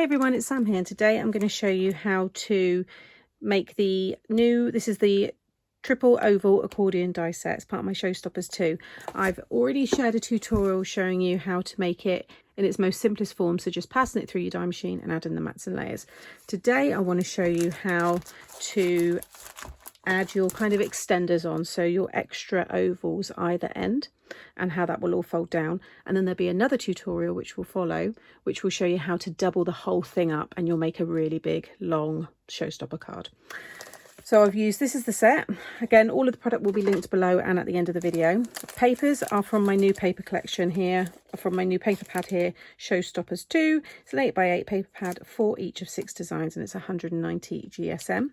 everyone, it's Sam here, and today I'm going to show you how to make this is the triple oval accordion die set. It's part of my Showstoppers 2. I've already shared a tutorial showing you how to make it in its most simplest form, so just passing it through your die machine and adding the mats and layers. Today I want to show you how to add your kind of extenders on, so your extra ovals either end, and how that will all fold down. And then there'll be another tutorial which will follow, which will show you how to double the whole thing up, and you'll make a really big long showstopper card. So I've used, this is the set. Again, all of the product will be linked below and at the end of the video. Papers are from my new paper collection here, from my new paper pad here, Showstoppers 2. It's an 8x8 paper pad for each of 6 designs, and it's 190 GSM.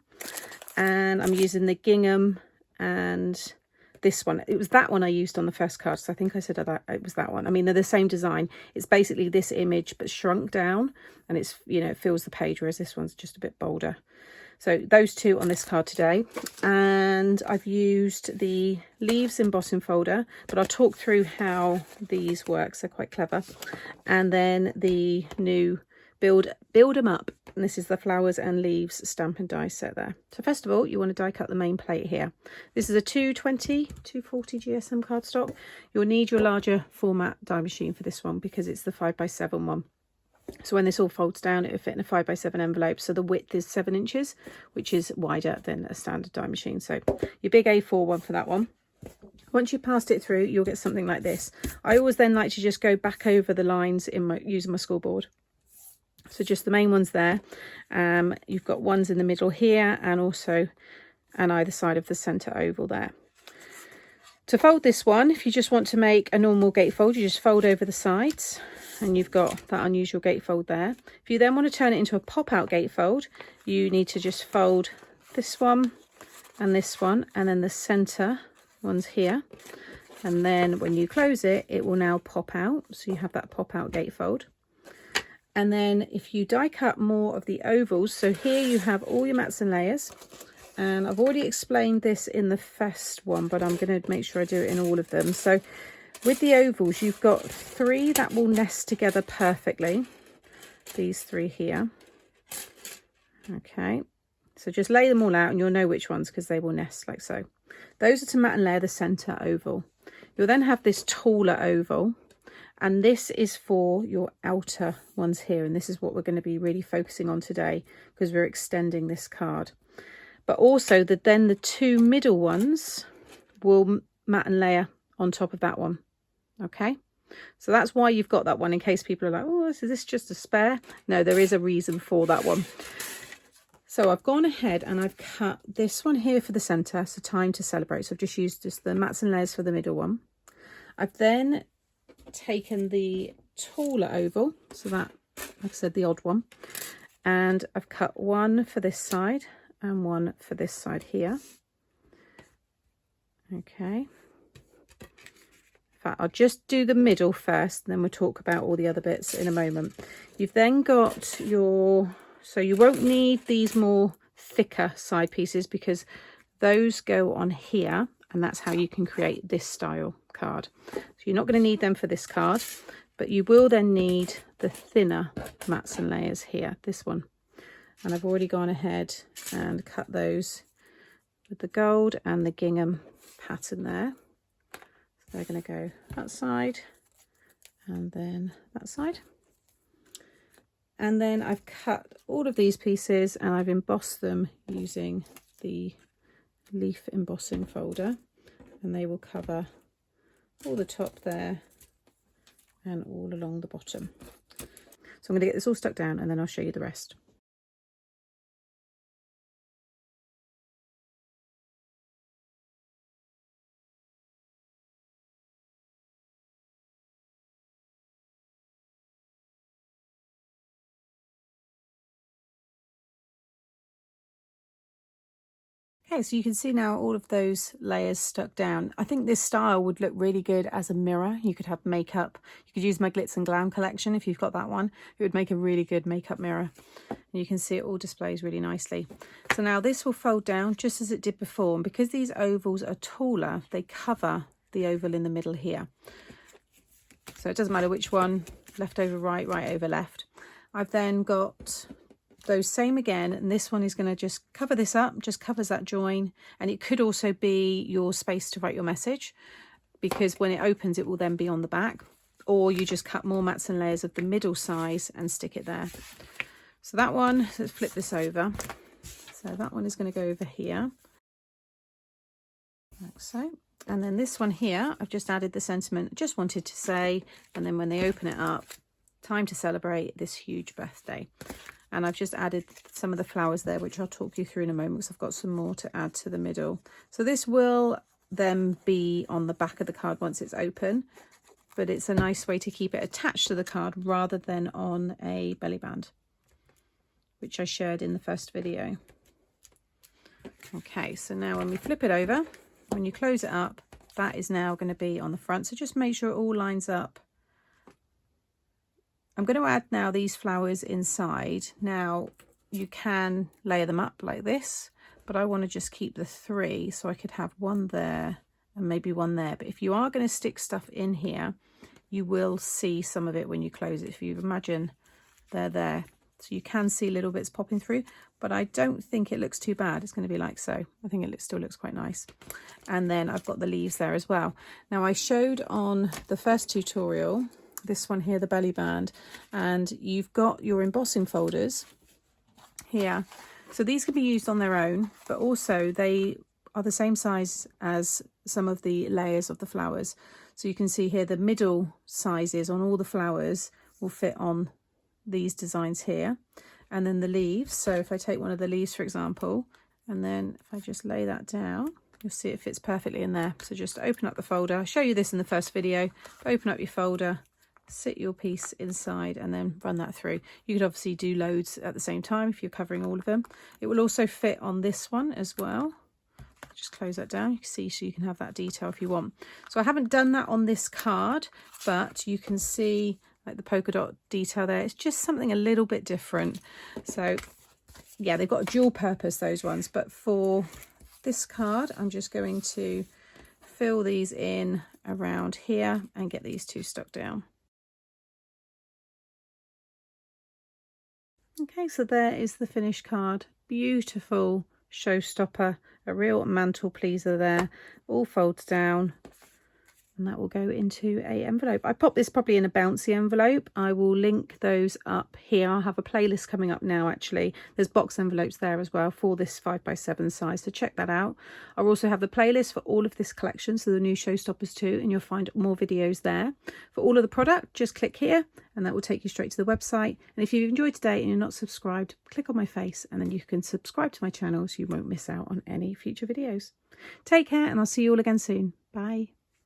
And I'm using the gingham and this one. It was that one I used on the first card, so I think I said that it was that one. I mean, they're the same design. It's basically this image but shrunk down, and it's, you know, it fills the page, whereas this one's just a bit bolder. So those two on this card today. And I've used the leaves embossing folder, but I'll talk through how these work, so quite clever. And then the new build them up, and this is the flowers and leaves stamp and die set there. So first of all, you want to die cut the main plate here. This is a 240 GSM cardstock. You'll need your larger format die machine for this one, because it's the 5x7 one. So when this all folds down, it will fit in a 5x7 envelope. So the width is 7 inches, which is wider than a standard die machine. So your big A4 one for that one. Once you've passed it through, you'll get something like this. I always then like to just go back over the lines using my school board. So just the main ones there. You've got ones in the middle here, and also on either side of the centre oval there. To fold this one, if you just want to make a normal gatefold, you just fold over the sides, and you've got that unusual gatefold there. If you then want to turn it into a pop-out gatefold, you need to just fold this one, and then the centre one's here. And then when you close it, it will now pop out. So you have that pop-out gatefold. And then if you die cut more of the ovals, so here you have all your mats and layers. And I've already explained this in the first one, but I'm going to make sure I do it in all of them. So with the ovals, you've got 3 that will nest together perfectly. These 3 here. Okay. So just lay them all out and you'll know which ones, because they will nest like so. Those are to mat and layer the centre oval. You'll then have this taller oval. And this is for your outer ones here. And this is what we're going to be really focusing on today, because we're extending this card. But also then the 2 middle ones will mat and layer on top of that one. Okay. So that's why you've got that one, in case people are like, oh, is this just a spare? No, there is a reason for that one. So I've gone ahead and I've cut this one here for the centre. So time to celebrate. So I've just used the mats and layers for the middle one. I've then taken the taller oval, so that, like I said, the odd one, and I've cut one for this side and one for this side here. Okay. In fact, I'll just do the middle first, and then we'll talk about all the other bits in a moment. You've then got so you won't need these more thicker side pieces, because those go on here, and that's how you can create this style card. So you're not going to need them for this card, but you will then need the thinner mats and layers here, this one. And I've already gone ahead and cut those with the gold and the gingham pattern there. So they're going to go that side and then that side. And then I've cut all of these pieces and I've embossed them using the leaf embossing folder, and they will cover all the top there and all along the bottom. So I'm going to get this all stuck down and then I'll show you the rest. Okay, so you can see now all of those layers stuck down. I think this style would look really good as a mirror. You could have makeup. You could use my Glitz and Glam collection if you've got that one. It would make a really good makeup mirror. And you can see it all displays really nicely. So now this will fold down just as it did before. And because these ovals are taller, they cover the oval in the middle here. So it doesn't matter which one, left over right, right over left. I've then got those same again, and this one is going to just cover this up, just covers that join, and it could also be your space to write your message, because when it opens it will then be on the back, or you just cut more mats and layers of the middle size and stick it there. So that one, let's flip this over. So that one is going to go over here, like so. And then this one here, I've just added the sentiment, just wanted to say, and then when they open it up, time to celebrate this huge birthday. And I've just added some of the flowers there, which I'll talk you through in a moment, because I've got some more to add to the middle. So this will then be on the back of the card once it's open, but it's a nice way to keep it attached to the card rather than on a belly band, which I shared in the first video. Okay, so now when we flip it over, when you close it up, that is now going to be on the front. So just make sure it all lines up. I'm going to add now these flowers inside. Now you can layer them up like this, but I want to just keep the 3, so I could have one there and maybe one there. But if you are going to stick stuff in here, you will see some of it when you close it. If you imagine they're there, so you can see little bits popping through, but I don't think it looks too bad. It's going to be like so. I think it still looks quite nice. And then I've got the leaves there as well. Now I showed on the first tutorial, this one here, the belly band, and you've got your embossing folders here. So these can be used on their own, but also they are the same size as some of the layers of the flowers. So you can see here the middle sizes on all the flowers will fit on these designs here, and then the leaves. So if I take one of the leaves, for example, and then if I just lay that down, you'll see it fits perfectly in there. So just open up the folder. I'll show you this in the first video. Open up your folder, sit your piece inside, and then run that through. You could obviously do loads at the same time if you're covering all of them. It will also fit on this one as well. Just close that down, you can see, so you can have that detail if you want. So I haven't done that on this card, but you can see like the polka dot detail there. It's just something a little bit different. So yeah, they've got a dual purpose, those ones, but for this card I'm just going to fill these in around here and get these 2 stuck down. Okay, so there is the finished card. Beautiful showstopper, a real mantle pleaser there, all folds down, and that will go into a envelope. I pop this probably in a bouncy envelope. I will link those up here. I'll have a playlist coming up now, actually. There's box envelopes there as well for this 5x7 size, so check that out. I'll also have the playlist for all of this collection, so the new Showstoppers too, and you'll find more videos there. For all of the product, just click here and that will take you straight to the website. And if you've enjoyed today and you're not subscribed, click on my face and then you can subscribe to my channel so you won't miss out on any future videos. Take care, and I'll see you all again soon. Bye.